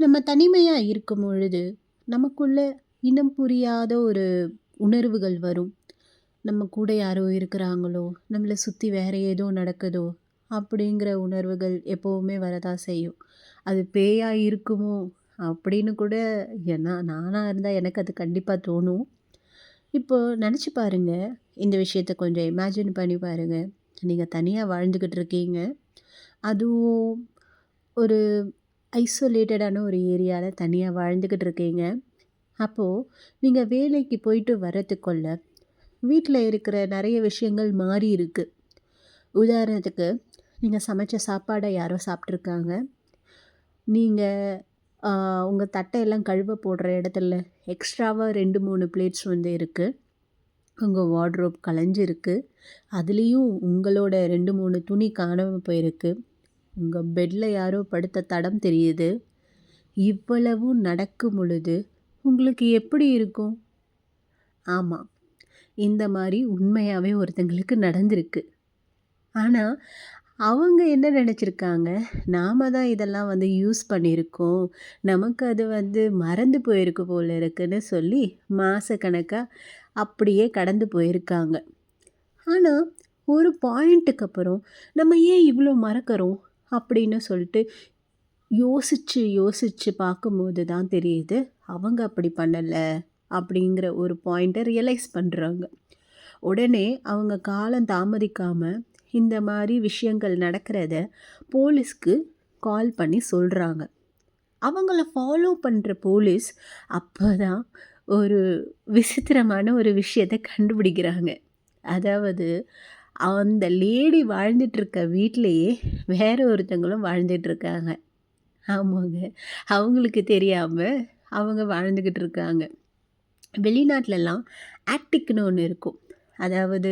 நம்ம தனிமையா இருக்கும் பொழுது, நமக்குள்ள இனம் புரியாத ஒரு உணர்வுகள் வரும். நம்ம கூட யாரோ இருக்கிறாங்களோ, நம்மள சுத்தி வேற ஏதோ நடக்குதோ, அப்படிங்கிற உணர்வுகள் எப்பவுமே வரதான் செய்யும். அது பேயா இருக்குமோ? அப்படின்னு கூட நானா இருந்தா எனக்கு அது கண்டிப்பா தோணும். இப்போ நெனச்சு பாருங்க, இந்த விஷயத்த கொஞ்சம் இமேஜின் பண்ணி பாருங்க. நீங்க தனியா வாழ்ந்துகிட்டு இருக்கீங்க. அதுவும் ஒரு ஐசோலேட்டடான ஒரு ஏரியால தனியா வாழ்ந்துகிட்டு இருக்கீங்க. அப்போ நீங்க வேலைக்கு போயிட்டு வரதுக்குள்ள, வீட்ல இருக்கிற நெறைய விஷயங்கள் மாறி இருக்கு. உதாரணத்துக்கு, நீங்க சமைச்ச சாப்பாட யாரோ சாப்ட்டுருக்காங்க. நீங்க அ உங்க தட்டையெல்லாம் கழுவ போடுற இடத்துல எக்ஸ்ட்ராவா 2, 3 பிளேட்ஸ் வந்து இருக்கு. உங்க வார்ட்ரோப் கலஞ்சிருக்கு. அதுலயும் உங்களோட 2, 3 துணி காணாம போயிருக்கு. உங்க பெட்ல யாரோ படுத்த தடம் தெரியுது. இவ்வளவும் நடக்கும் பொழுது, உங்களுக்கு எப்படி இருக்கும்? ஆமா. இந்த மாரி உண்மையாவே ஒருத்தங்களுக்கு நடந்திருக்கு. ஆனா, அவங்க என்ன நெனச்சிருக்காங்க, நாம தான் இதெல்லாம் வந்து யூஸ் பண்ணியிருக்கோம். நமக்கு அது வந்து மறந்து போயிருக்கு போல இருக்குன்னு சொல்லி, மாசக்கணக்கா அப்படியே கடந்து போயிருக்காங்க. ஆனா, ஒரு பாயிண்ட்டுக்கு அப்புறம், நம்ம ஏன் இவ்ளோ மறக்கறோம்? அப்படின்னு சொல்லிட்டு யோசிச்சு, யோசிச்சு பார்க்கும்போது தான் தெரியுது, அவங்க அப்படி பண்ணல. அப்படிங்கிற ஒரு பாயிண்ட்ட ரியலைஸ் பண்றாங்க. உடனே அவங்க காலம் தாமதிக்காம, இந்த மாரி விஷயங்கள் நடக்கிறத போலீஸ்க்கு கால் பண்ணி சொல்றாங்க. அவங்கள ஃபாலோ பண்ற போலீஸ் அப்பதான் ஒரு விசித்திரமான ஒரு விஷயத்த கண்டுபிடிக்கிறாங்க. அதாவது அந்த லேடி வாழ்ந்துட்டுருக்க வீட்லயே வேற ஒருத்தவங்களும் வாழ்ந்துட்டுருக்காங்க. ஆமாங்க. அவங்களுக்கு தெரியாம அவங்க வாழ்ந்துகிட்டு இருக்காங்க. வெளிநாட்லலாம் ஆட்டிக்ன்னு ஒண்ணு இருக்கும். அதாவது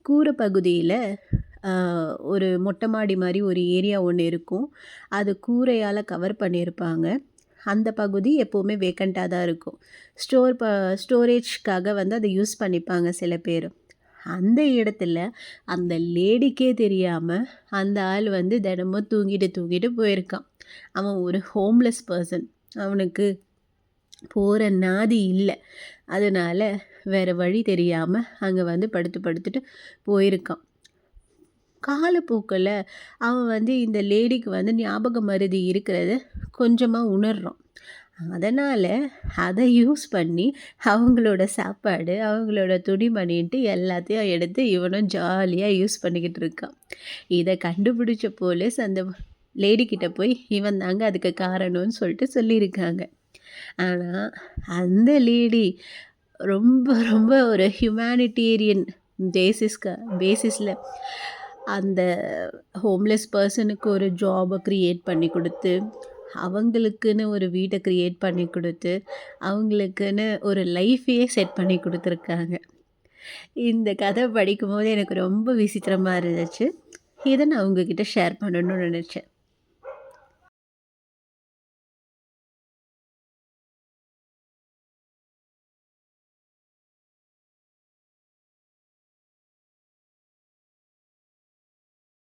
கூரை பகுதியில அ ஒரு மொட்டை மாடி மாரி ஒரு ஏரியா ஒண்ணு இருக்கும். அது கூரையால கவர் பண்ணியிருப்பாங்க. அந்த பகுதி எப்பவுமே வேக்கன்ட்டா தான் இருக்கும். ஸ்டோரேஜ்க்காக வந்து அத யூஸ் பண்ணிப்பாங்க சில பேரு. அந்த இடத்துல அந்த லேடிக்கே தெரியாம அந்த ஆள் வந்து தினமும் தூங்கிட்டு, தூங்கிட்டு போயிருக்கான். அவன் ஒரு ஹோம்லெஸ் பெர்சன். அவனுக்கு போற நாதி இல்ல. அதனால வேற வழி தெரியாம அங்க வந்து படுத்து படுத்துட்டு போயிருக்கான். காலப்போக்குல அவன் வந்து இந்த லேடிக்கு வந்து ஞாபக மறதி இருக்கிறத கொஞ்சமா உணர்றான். அதனால அத யூஸ் பண்ணி அவங்களோட சாப்பாடு, அவங்களோட துணிமணின்ட்டு எல்லாத்தையும் எடுத்து இவனும் ஜாலியா யூஸ் பண்ணிக்கிட்டு இருக்கான். இத கண்டுபிடிச்ச போலீஸ் அந்த லேடி கிட்ட போய் இவன் தாங்க அதுக்கு காரணம்னு சொல்லிட்டு சொல்லியிருக்காங்க. ஆனா, அந்த லேடி ரொம்ப ரொம்ப ஒரு ஹியூமானிட்டேரியன் பேசிஸ்ல அந்த ஹோம்லெஸ் பெர்சனுக்கு ஒரு ஜாப கிரியேட் பண்ணி குடுத்து, அவங்களுக்குன்னு ஒரு வீட கிரியேட் பண்ணி குடுத்து, அவங்களுக்குன்னு ஒரு லைஃபையே செட் பண்ணி குடுத்துருக்காங்க. இந்த கதை படிக்கும்போது எனக்கு ரொம்ப விசித்திரமா இருந்துச்சு. இத நான் உங்ககிட்ட ஷேர் பண்ணணும்னு நெனச்சேன்.